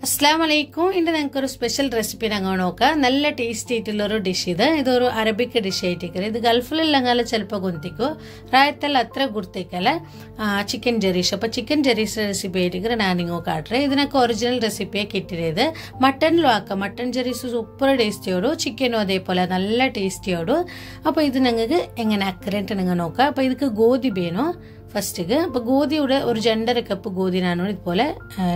Assalamualaikum. ഇന്ന് നമുക്ക് ഒരു സ്പെഷ്യൽ റെസിപ്പി ഞങ്ങൾ നോക്കാം. നല്ല ടേസ്റ്റി ആയിട്ടുള്ള ഒരു ഡിഷ് ഇത്. ഇതൊരു അറബിക് ഡിഷ് ആയിട്ടിരിക്കുന്നത്. ഇത് ഗൾഫിലെല്ലാം ചിലപ്പോൾ ഗുന്തിക്കോ റായത്തിൽ അത്ര ഗുർത്തിക്കല്ല ചിക്കൻ ജെറീഷ്. അപ്പോൾ ചിക്കൻ ജെറീഷ് റെസിപ്പി ആയിട്ടിരിക്കുന്നത് ഞാൻ നിങ്ങൾ കാട്ടുന്നത്. ഇതിനൊക്കെ ഒറിജിനൽ റെസിപ്പിയെ കിട്ടിയത് മട്ടനിലും ആക്കാം. മട്ടൻ ജെറീഷ് സൂപ്പർ ടേസ്റ്റിയോടും ചിക്കനും അതേപോലെ നല്ല ടേസ്റ്റിയോടും. അപ്പോൾ ഇത് ഞങ്ങൾക്ക് എങ്ങനെ ആക്കറിയിട്ട് നിങ്ങൾ നോക്കാം. അപ്പോൾ ഇതിക്ക് ഗോധി വേണോ ഫസ്റ്റിക്ക്. അപ്പോൾ ഗോധിയുടെ ഒരു 2.5 കപ്പ് ഗോധി ഞാനും ഇതുപോലെ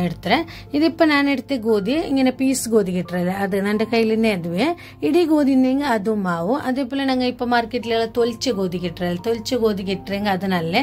എടുത്തേ. ഇതിപ്പോൾ ഞാൻ എടുത്ത ഗോധി ഇങ്ങനെ പീസ് ഗോധി കിട്ടറല്ല, അത് എൻ്റെ കയ്യിൽ തന്നെ അതുവേ. ഇടി ഗോധി ഉണ്ടെങ്കിൽ അതും ആവും. അതേപോലെ ഞങ്ങൾ ഇപ്പോൾ മാർക്കറ്റിലുള്ള തൊലിച്ച ഗോധി കിട്ടറല്ല. തൊലിച്ച ഗോധി കിട്ടറെങ്കിൽ അത് നല്ല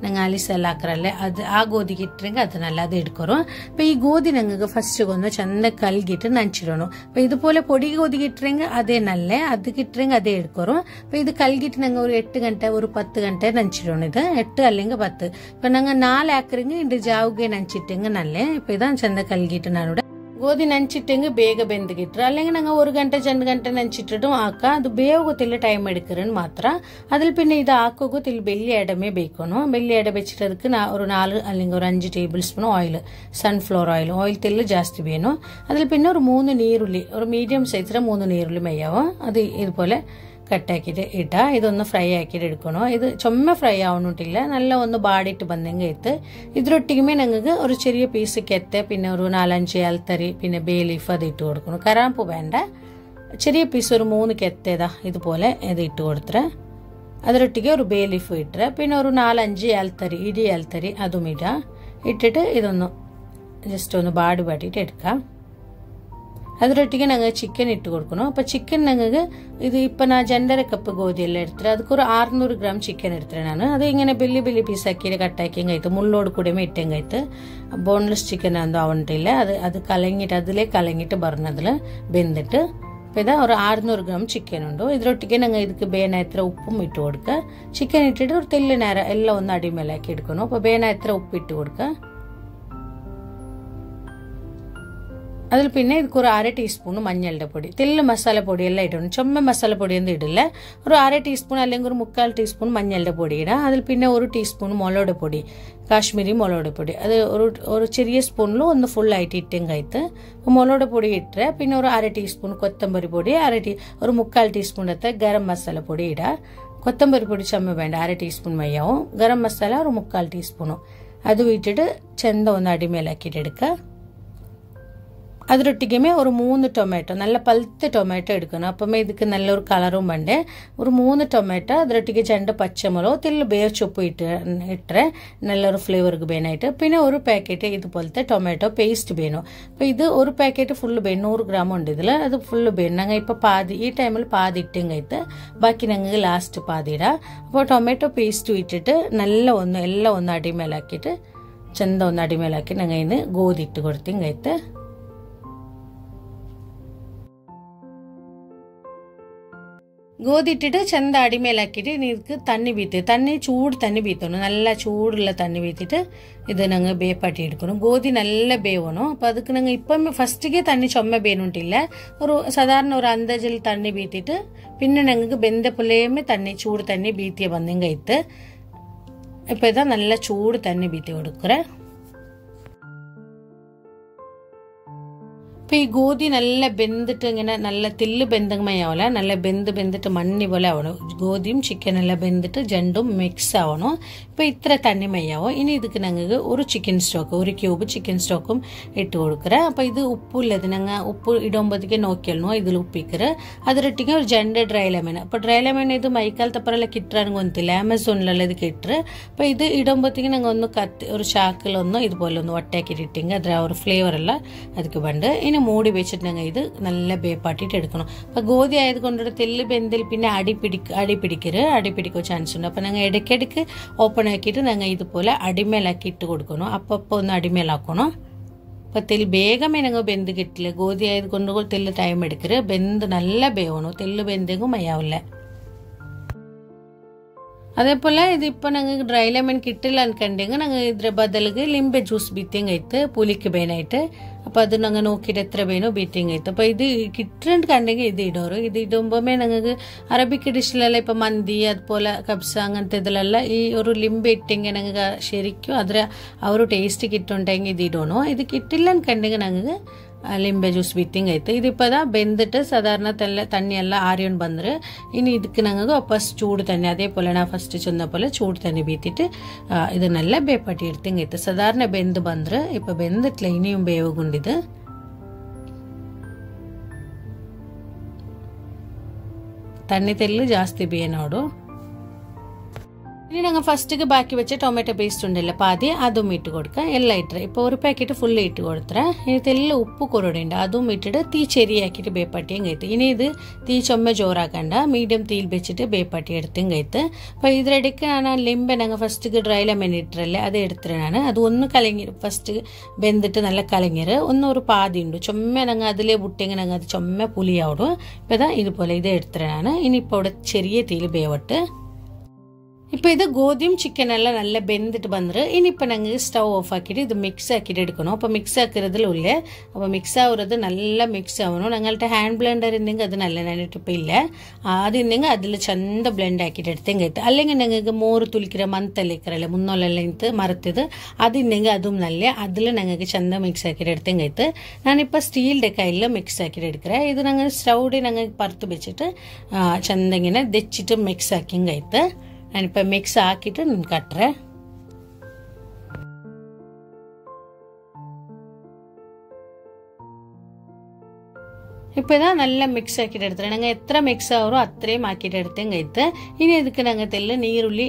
ഞങ്ങൾ അലിസെല്ലാക്കറല്ലേ, അത് ആ ഗോധി കിട്ടറെങ്കിൽ അത് നല്ല അത് എടുക്കറും. അപ്പോൾ ഈ ഗോധി ഞങ്ങൾക്ക് ഫസ്റ്റ് ഒന്ന് ചന്ത കൽകിട്ട് നനച്ചിടണം. അപ്പോൾ ഇതുപോലെ പൊടി ഗോധി കിട്ടറെങ്കിൽ അതേ നല്ല, അത് കിട്ടറെങ്കിൽ അതേ എടുക്കറും. അപ്പോൾ ഇത് കൽകിട്ട് ഞങ്ങൾ ഒരു 8 ಗಂಟೆ ഒരു 10 ಗಂಟೆ നനച്ചിടണം. ഇത് 8 അല്ലെങ്കിൽ 10. ഇപ്പൊ ഞങ്ങൾ 4 ആക്കറിങ് ഇത് ജാവുകെ നനച്ചിട്ടെങ്കിൽ നല്ലേ. ഇപ്പൊ ഇതാ ചന്ത കൽകിട്ട് ഞാനിവിടെ ഗോധി നനച്ചിട്ടെങ്കിൽ ಬೇಗ ಬೆಂದು കിട്ടും. അല്ലെങ്കിൽ ഞങ്ങൾ 1 ಗಂಟೆ 2 ಗಂಟೆ നനച്ചിട്ടിട്ടും ആക്കാം. അത് ಬೇಗത്തിൽ ടൈം എടുക്കറെന്ന് മാത്രം. അതിൽ പിന്നെ ഇത് ആക്കുകത്തിൽ വലിയ ഇടമേ ಬೇಕணும். വലിയ ഇട വെച്ചിട്ട് ಅದಕ್ಕೆ ഒരു 4 അല്ലെങ്കിൽ ഒരു 5 tablespoon oil, sunflower oil തെല്ല് ജാസ്തി വേണം. അതിൽ പിന്നെ ഒരു 3 നീരുള്ളി, ഒരു മീഡിയം സൈസിലെ 3 നീരുള്ളി മെയ്യാവും. അത് ഇതുപോലെ കട്ടാക്കിയിട്ട് ഇട്ടാ ഇതൊന്ന് ഫ്രൈ ആക്കിയിട്ട് എടുക്കണം. ഇത് ചുമ ഫ്രൈ ആവണിട്ടില്ല, നല്ല ഒന്ന് ബാടിയിട്ട് ബന്നെങ്കിൽ എത്ത്. ഇതിലൊട്ടിക്കുമേ ഞങ്ങൾക്ക് ഒരു ചെറിയ പീസ് കെത്ത്, പിന്നെ ഒരു 4-5 ഏലത്തരി, പിന്നെ ബേ ലീഫ് അത് ഇട്ട് കൊടുക്കണം. കറാമ്പ് വേണ്ട, ചെറിയ പീസ് ഒരു 3 കെത്തേതാ ഇതുപോലെ ഇത് ഇട്ട് കൊടുത്തേ. അതിലൊട്ടിക്ക് ഒരു ബേ ലീഫ് ഇട്ടേ, പിന്നെ ഒരു 4-5 ഏലത്തരി, ഇടി ഏലത്തരി അതും ഇടാ. ഇട്ടിട്ട് ഇതൊന്ന് ജസ്റ്റ് ഒന്ന് ബാടിയിട്ട് എടുക്കാം. അതിലൊട്ടിക്ക് ഞങ്ങൾ ചിക്കൻ ഇട്ട് കൊടുക്കണം. അപ്പോൾ ചിക്കൻ ഞങ്ങൾക്ക് ഇത് ഇപ്പം ഞാൻ 2.5 കപ്പ് ഗോധിയെല്ലാം എടുത്തിട്ട് ಅದಕ್ಕೆ ഒരു 600 ഗ്രാം ചിക്കൻ എടുത്തിട്ട് ഞാൻ അത് ഇങ്ങനെ വലിയ വലിയ പീസാക്കി കട്ടാക്കിയും കഴിത്ത് മുള്ളോട് കൂടെ ഇട്ടും കഴിത്ത്. ബോൺലെസ് ചിക്കൻ എന്തോ ആവണ്ടില്ല, അത് കലങ്ങിയിട്ട് അതിലേ കലങ്ങിയിട്ട് പറഞ്ഞതിൽ വെന്തിട്ട്. അപ്പോൾ ഇതാ ഒരു 600 ഗ്രാം ചിക്കൻ ഉണ്ട്. ഇതിലൊട്ടിക്ക് ഞങ്ങൾ ഇതിക്ക് ಬೇನಾത്ര ഉപ്പും ഇട്ട് കൊടുക്കുക. ചിക്കൻ ഇട്ടിട്ട് ഒരു തെല്ല് നേരം എല്ലാം ഒന്ന് അടിമേലാക്കി എടുക്കണം. അപ്പോൾ ಬೇನಾത്ര ഉപ്പ് ഇട്ട് കൊടുക്കുക. അതിൽ പിന്നെ ഇതിക്ക് ഒരു 1/2 ടീസ്പൂൺ മഞ്ഞളുടെ പൊടി, തെല്ല് മസാലപ്പൊടി എല്ലാം ഇടണം. ചുമ മസാലപ്പൊടിയൊന്നും ഇടില്ല. ഒരു 1/2 ടീസ്പൂൺ അല്ലെങ്കിൽ ഒരു 3/4 ടീസ്പൂൺ മഞ്ഞളുടെ പൊടി ഇടാം. അതിൽ പിന്നെ ഒരു ടീസ്പൂൺ മുളക് പൊടി, കാശ്മീരി മുളക് പൊടി, അത് ഒരു ചെറിയ സ്പൂണിൽ ഒന്ന് ഫുള്ളായിട്ട് ഇട്ടും കഴിത്ത്. മുളക് പൊടി ഇട്ടേ. പിന്നെ ഒരു 1/2 ടീസ്പൂൺ കൊത്തമ്പരി പൊടി, ഒരു 3/4 ടീസ്പൂൺ എടുത്ത് ഗരം മസാല പൊടി ഇടാം. കൊത്തമ്പരി പൊടി ചുമ വേണ്ട, 1/2 ടീസ്പൂൺ മയ്യാവും. ഗരം മസാല ഒരു 3/4 ടീസ്പൂണും അത് ഇട്ടിട്ട് ചെന്ത ഒന്ന് അടിമേലാക്കിയിട്ട് എടുക്കുക. അതിലൊട്ടിക്കുമേ ഒരു 3 ടൊമാറ്റോ, നല്ല പഴുത്ത ടൊമാറ്റോ എടുക്കണം. അപ്പം ഇതിക്ക് നല്ലൊരു കളറും വേണ്ടേ. ഒരു 3 ടൊമാറ്റോ, അതിലൊട്ടിക്ക് 2 പച്ചമുളക്, തെല്ല് ബേർച്ചൊപ്പ് ഇട്ടേ നല്ലൊരു ഫ്ലേവർക്ക് വേണമായിട്ട്. പിന്നെ ഒരു പാക്കറ്റ് ഇതുപോലത്തെ ടൊമാറ്റോ പേസ്റ്റ് വേണം. അപ്പോൾ ഇത് ഒരു പാക്കറ്റ് ഫുള്ള് വേണം, 100 ഗ്രാം ഉണ്ട് ഇതിൽ, അത് ഫുള്ള് വേണം. ഞങ്ങൾ ഇപ്പോൾ പാതി ഈ ടൈമിൽ പാതി ഇട്ടും കഴിത്ത്, ബാക്കി ഞങ്ങൾക്ക് ലാസ്റ്റ് പാതി ഇടാം. അപ്പോൾ ടൊമാറ്റോ പേസ്റ്റ് ഇട്ടിട്ട് എല്ലാം ഒന്ന് അടിമേലാക്കിയിട്ട് ചെന്ത ഒന്ന് അടിമേലാക്കി ഞങ്ങൾ ഇന്ന് ഗോധി ഇട്ട് കൊടുത്തും കഴിത്ത്. ഗോധി ഇട്ടിട്ട് ചെന്ത അടിമേലാക്കിയിട്ട് ഇതിക്ക് തണ്ണി ചൂട് തണ്ണി ബീത്തണം. നല്ല ചൂടുള്ള തണ്ണി ബീത്തിട്ട് ഇത് ഞങ്ങൾ ബേപ്പാട്ടി എടുക്കണം. ഗോധി നല്ല ബേവണം. അപ്പം ಅದಕ್ಕೆ ഞങ്ങൾ ഇപ്പം ഫസ്റ്റിಗೆ തണ്ണി ചുമ ബേനുണ്ടില്ല, ഒരു സാധാരണ ഒരു അന്തജിൽ തണ്ണി ബീത്തിട്ട് പിന്നെ ഞങ്ങൾക്ക് ബെന്തപ്പുലേമേ ചൂട് തണ്ണി ബീത്തിയ വന്നും കഴിത്ത്. ഇപ്പം ഇതാ നല്ല ചൂട് തണ്ണി ബീത്തി കൊടുക്കറേ. അപ്പോൾ ഈ ഗോധി നല്ല വെന്തിട്ട് ഇങ്ങനെ നല്ല തെല്ല് ബെന്തമയാവില്ല, നല്ല വെന്തിട്ട് മണ്ണി പോലെ ആവണം. ഗോധിയും ചിക്കനെല്ലാം വെന്തിട്ട് രണ്ടും മിക്സ് ആവണം. ഇപ്പോൾ ഇത്ര തണ്ണിമയാവും. ഇനി ഇതിക്ക് ഞങ്ങൾക്ക് ഒരു ചിക്കൻ സ്റ്റോക്ക്, 1 ക്യൂബ് ചിക്കൻ സ്റ്റോക്കും ഇട്ട് കൊടുക്കുക. അപ്പോൾ ഇത് ഉപ്പില്ലത് ഞങ്ങൾ ഉപ്പ് ഇടുമ്പോഴത്തേക്ക് നോക്കിയാലോ ഇതിൽ ഉപ്പിക്കറ്. അതിലിട്ടിക്ക് ഒരു 2 ഡ്രൈ ലെമൺ. അപ്പോൾ ഡ്രൈ ലെമൺ ഇത് മൈക്കാലത്തപ്പറെല്ലാം കിട്ടാനും കൊന്നില്ല, ആമസോണിലെല്ലാം ഇത് കിട്ടറ്. അപ്പോൾ ഇത് ഇടുമ്പോഴത്തേക്ക് ഞങ്ങൾ ഒന്ന് ഒരു ചാക്കിലൊന്ന് ഇതുപോലെ ഒന്ന് ഒട്ടാക്കിയിട്ട് ഇട്ടെങ്കിൽ അതിൽ ഒരു ഫ്ലേവറെല്ലാം അതിക്ക് വേണ്ട. ഇനി മൂടി വെച്ചിട്ട് ഞങ്ങൾ ഇത് നല്ല ബേപ്പാട്ടിട്ട് എടുക്കണം. അപ്പോൾ ഗോധി ആയതുകൊണ്ട് തെല്ല് ബെന്തിൽ പിന്നെ അടിപിടിക്കോ ചാൻസ് ഉണ്ട്. അപ്പോൾ ഞങ്ങൾ ഇടയ്ക്കിടയ്ക്ക് ഓപ്പൺ ആക്കിയിട്ട് ഞങ്ങൾ ഇതുപോലെ അടിമേലാക്കി ഇട്ട് കൊടുക്കണം. അപ്പോൾ ഒന്ന് അടിമേലാക്കണം. അപ്പോൾ തെല്ല് വേഗമേ ഞങ്ങൾ ബെന്ത് കിട്ടില്ല. ഗോധി ആയതുകൊണ്ട് തെല്ല് ടൈം എടുക്കരുത്. ബെന്ത് നല്ല ബേവണം, തെല്ല് ബെന്തെങ്കും മയാവില്ല. അതേപോലെ ഇതിപ്പോൾ ഞങ്ങൾക്ക് ഡ്രൈ ലെമൺ കിട്ടില്ല അൻകണ്ടെങ്കിൽ ഞങ്ങൾ ഇതിന്റെ ബദലിക്ക് ലിംബെ ജ്യൂസ് ബീത്തിയും കഴിത്ത് പുലിക്ക് വേനായിട്ട്. അപ്പോൾ അത് ഞങ്ങൾ നോക്കിയിട്ട് എത്ര വേണോ ബീത്തിയും കഴിത്ത്. അപ്പോൾ ഇത് കിട്ടുന്നുണ്ട് കണ്ടെങ്കിൽ ഇത് ഇടോറ്. ഇത് ഇടുമ്പോഴേ ഞങ്ങൾക്ക് അറബിക് ഡിഷിലെല്ലാം ഇപ്പം മന്തി അതുപോലെ കബ്സ അങ്ങനത്തെ ഇതിലെല്ലാം ഈ ഒരു ലിംബെ ഇട്ടെങ്കിൽ ഞങ്ങൾക്ക് ശരിക്കും അതിൽ ആ ഒരു ടേസ്റ്റ് കിട്ടുന്നുണ്ടെങ്കിൽ ഇത് ഇടണോ. ഇത് കിട്ടില്ല അൻകണ്ടെങ്കിൽ ഞങ്ങൾക്ക് ಲಿಂಬೆ ಜ್ಯೂಸ್ ಬಿತ್ತಿಂಗ್ ಐತೆ ಇದಿಪ್ಪದ ಬೆಂದಿಟ್ಟು ಸಾಧಾರಣ ತಣ್ಣಿ ಎಲ್ಲ ಆರಿಯೊಂಡು ಬಂದ್ರೆ ಇನ್ನು ಇದಕ್ಕೆ ನಂಗೆ ವಾಪಸ್ ಚೂಡು ತಣ್ಣಿ ಅದೇ ಪೋಲೆ ನಾ ಫಸ್ಟ್ ಚಂದ ಪೋಲೆ ಚೂಡು ತಣ್ಣಿ ಬೀತಿಟ್ಟು ಇದನ್ನೆಲ್ಲ ಬೇಪಟ್ಟಿ ಇಡ್ತಿಂಗ್ ಐತೆ ಸಾಧಾರಣ ಬೆಂದು ಬಂದ್ರೆ ಇಪ್ಪ ಬೆಂದಿಟ್ಲ ಇನಿயும் ಬೇವುಗುಂಡಿದು ತಣ್ಣಿ ತೆಲ್ಲು ಜಾಸ್ತಿ ಬೇಯ ನೋಡು ഇനി ഞങ്ങൾ ഫസ്റ്റ് ബാക്കി വെച്ച ടൊമാറ്റോ പേസ്റ്റ് ഉണ്ടല്ലോ പാതി അതും ഇട്ട് കൊടുക്കുക എല്ലാം ഇട്ടേ ഇപ്പോൾ ഒരു പാക്കറ്റ് ഫുള്ള് ഇട്ട് കൊടുത്തേ ഇതിലെല്ലാം ഉപ്പ് കുറവുണ്ട് അതും ഇട്ടിട്ട് തീ ചെറിയാക്കിയിട്ട് ബേപ്പട്ടിയും കഴിത്ത് ഇനി ഇത് തീ ചൊമ്മ ചോറാക്കണ്ട മീഡിയം തീയിൽ വെച്ചിട്ട് ബേപ്പട്ടി എടുത്തും കഴിത്ത് അപ്പോൾ ഇതിനിടയ്ക്ക് ഞാൻ ലിംബെ ഞങ്ങൾ ഫസ്റ്റ് ഡ്രൈ ലെമൺ ഇട്ടല്ലേ അത് എടുത്തിട്ടാണ് അത് ഒന്ന് കലങ്ങി ഫസ്റ്റ് വെന്തിട്ട് നല്ല കലങ്ങിയത് ഒന്നൊരു പാതി ഉണ്ട് ചൊമ്മ ഞങ്ങൾ അതിലെ ബുട്ടെങ്കിൽ ഞങ്ങൾ അത് ചൊമ്മ പുളിയാവിടും ഇപ്പോൾ ഇതാ ഇതുപോലെ ഇത് എടുത്തിട്ടാണ് ഇനിയിപ്പോൾ ഇവിടെ ചെറിയ തീയിൽ വേവട്ട് இப்போ இது கோதியும் சிக்கன் எல்லாம் நல்லா வெந்துட்டு வந்துரு இனிப்போ நாங்கள் ஸ்டவ் ஆஃப் ஆக்கிட்டு இது மிக்ஸ் ஆக்கிட்டு எடுக்கணும் அப்போ மிக்ஸ் ஆக்குறதுல உள்ள அப்போ மிக்ஸ் ஆகுறது நல்லா மிக்ஸ் ஆகணும் ഞങ്ങളുടെ ഹാൻഡ് ബ്ലെൻഡർ ഉണ്ടെങ്കിൽ അത് നല്ല ഞാനിട്ട് ഇപ്പോൾ ഇല്ല അത് ഉണ്ടെങ്കിൽ അതിൽ ചന്ത ബ്ലെൻഡ് ആക്കിയിട്ട് എടുത്തെങ്കിൽ എത്തും അല്ലെങ്കിൽ ഞങ്ങൾക്ക് മോര് തുലിക്കിற ಮಂತಲ್ಲಿಕ್ಕರಲ್ಲ ಮುನ್ನೋಲೆಲ್ಲ ಇಂತು ಮರತಿದ್ದು ಅದು ഉണ്ടെങ്കിൽ അതും നല്ല അതിൽ ഞങ്ങൾക്ക് ചന്ത മിക്സ് ആക്കിയിട്ട് എടുത്തെങ്കിൽ എത്തും ഞാനിപ്പോൾ സ്റ്റീലിൻ്റെ കയ്യിൽ മിക്സ് ആക്കിയിട്ട് എടുக்கிறேன் ഇത് ഞങ്ങൾ സ്റ്റൗഡിൽ ഞങ്ങൾ പറുത്ത് വെച്ചിട്ട് ചന്ത ഇങ്ങനെ ദച്ചിട്ട് മിക്സ് ആക്കിയെങ്കിൽ എത്തും ഞാനിപ്പോൾ മിക്സ് ആക്കിയിട്ട് ഞാൻ കട്ടറേ ഇപ്പോൾ ഇതാ നല്ല മിക്സ് ആക്കിയിട്ട് എടുത്തേ ഞങ്ങൾ എത്ര മിക്സ് ആവറോ അത്രയും ആക്കിയിട്ട് എടുത്തേം കഴിത്ത് ഇനി ಇದಕ್ಕೆ ഞങ്ങൾ തെല്ല് നീരുള്ളി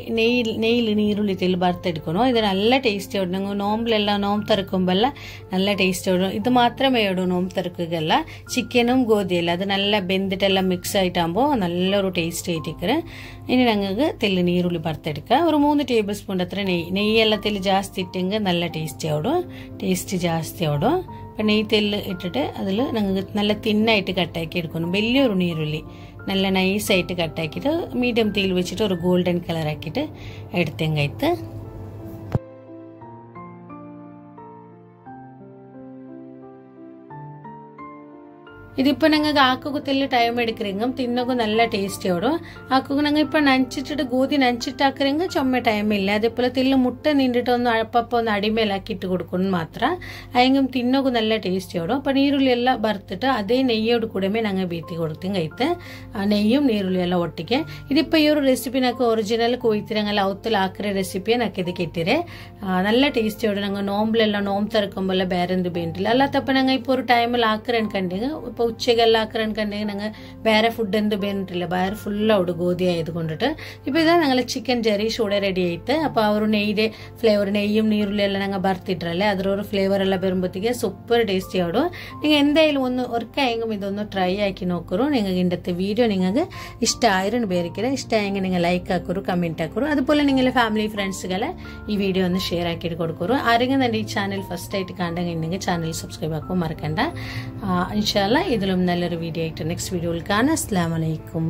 നെയ്യിൽ നീരുള്ളി തെല്ല് വറുത്തെടുക്കണം ഇത് നല്ല ടേസ്റ്റ് ആവും ഞങ്ങൾ നോമ്പിലെല്ലാം നോമ്പ് തുറക്കുമ്പോഴല്ല നല്ല ടേസ്റ്റ് ആവും ഇത് മാത്രമേ ഇടൂ നോമ്പ് തുറക്കുകയല്ല ചിക്കനും ഗോതിയല്ല അത് നല്ല വെന്തിട്ടെല്ലാം മിക്സ് ആയിട്ടാകുമ്പോൾ നല്ലൊരു ടേസ്റ്റ് ആയിട്ടിരിക്കറ് ഇനി ഞങ്ങൾക്ക് തെല്ല് നീരുള്ളി വറുത്തെടുക്കുക ഒരു 3 ടേബിൾ സ്പൂൺ അത്ര നെയ്യെല്ലാം തെല്ല് ജാസ്തി ഇട്ടെങ്കിൽ നല്ല ടേസ്റ്റ് ആവും ടേസ്റ്റ് ജാസ്തി ആവും അപ്പം നെയ്യ് തെല്ല് ഇട്ടിട്ട് അതിൽ ഞങ്ങൾക്ക് നല്ല തിന്നായിട്ട് കട്ടാക്കി എടുക്കണം വലിയൊരു നീരുള്ളി നല്ല നൈസായിട്ട് കട്ടാക്കിയിട്ട് മീഡിയം തീയിൽ വെച്ചിട്ട് ഒരു ഗോൾഡൻ കളർ ആക്കിയിട്ട് എടുത്തേം കഴിത്ത് ഇതിപ്പോൾ ഞങ്ങൾക്ക് ആക്കുക തെല്ല് ടൈം എടുക്കുറെങ്കും തിന്നൊക്കെ നല്ല ടേസ്റ്റ് ആവും ആക്കുക ഞങ്ങൾ ഇപ്പോൾ നനച്ചിട്ടിട്ട് ഗോതി നനച്ചിട്ടാക്കുറെങ്കിൽ ചുമ്മ ടൈമില്ല അതേപോലെ തെല്ല് മുട്ട നീണ്ടിട്ട് ഒന്ന് അപ്പപ്പോൾ ഒന്ന് അടിമേലാക്കിയിട്ട് കൊടുക്കണം മാത്രം അയെങ്കിലും തിന്നൊക്കെ നല്ല ടേസ്റ്റ് ആവും അപ്പോൾ നീരുള്ളി എല്ലാം വറുത്തിട്ട് അതേ നെയ്യോട് കൂടെമേ ഞങ്ങൾ ബീത്തി കൊടുത്തും കഴിത്ത് നെയ്യും നീരുള്ളി എല്ലാം ഒട്ടിക്ക് ഇതിപ്പോൾ ഈ ഒരു റെസിപ്പി ഞങ്ങൾക്ക് ഒറിജിനൽ കൊയ്ത്തിരങ്ങൾ ഔത്തിലാക്കുന്ന റെസിപ്പിയെ ഞങ്ങൾക്ക് ഇത് കിട്ടിരേ നല്ല ടേസ്റ്റ് ആവും ഞങ്ങൾ നോമ്പിലെല്ലാം നോമ്പ് തുറക്കുമ്പോൾ വേറെ എന്ത് വേണ്ടില്ല അല്ലാത്തപ്പോൾ ഞങ്ങൾ ഇപ്പോൾ ഒരു ടൈമിൽ ആക്കുറൻ കണ്ടെങ്കിൽ ഇപ്പോൾ ഉച്ചയ്ക്കെല്ലാം ആക്കുറൻ കണ്ടെങ്കിൽ ഞങ്ങൾ വേറെ ഫുഡ് എന്ത് വേണ്ടിട്ടില്ല വേറെ ഫുള്ളവിടെ ഗോതി ആയതുകൊണ്ടിട്ട് ഇപ്പോൾ ഇതാ ഞങ്ങൾ ചിക്കൻ ജെറീഷ് ഇവിടെ റെഡി ആയിട്ട് അപ്പോൾ ആ ഒരു നെയ്യുടെ ഫ്ലേവർ നെയ്യും നീരുള്ളി എല്ലാം ഞങ്ങൾ വറുത്തിട്ടല്ലേ അതിലൊരു ഫ്ലേവർ എല്ലാം വരുമ്പോഴത്തേക്ക് സൂപ്പർ ടേസ്റ്റി ആവും നിങ്ങൾ എന്തായാലും ഒന്ന് ഒരിക്കലെങ്കിലും ഇതൊന്ന് ട്രൈ ആക്കി നോക്കൂ നിങ്ങൾക്ക് ഇന്നത്തെ വീഡിയോ നിങ്ങൾക്ക് ഇഷ്ടമായിരുന്നു പേരിക്കല് ഇഷ്ടമായെങ്കിൽ നിങ്ങൾ ലൈക്ക് ആക്കൂ കമൻറ്റ് ആക്കൂ അതുപോലെ നിങ്ങളുടെ ഫാമിലി ഫ്രണ്ട്സുകളെ ഈ വീഡിയോ ഒന്ന് ഷെയർ ആക്കിയിട്ട് കൊടുക്കൂ ആരെങ്കിലും എൻ്റെ ഈ ചാനൽ ഫസ്റ്റ് ആയിട്ട് കണ്ടെങ്കിൽ ചാനൽ സബ്സ്ക്രൈബ് ആക്കും മറക്കണ്ട ഇൻഷാ അല്ലാഹ് ഇതിലും നല്ലൊരു വീഡിയോ ആയിട്ട് നെക്സ്റ്റ് വീഡിയോയിൽ കാണാം അസ്സലാമു അലൈക്കും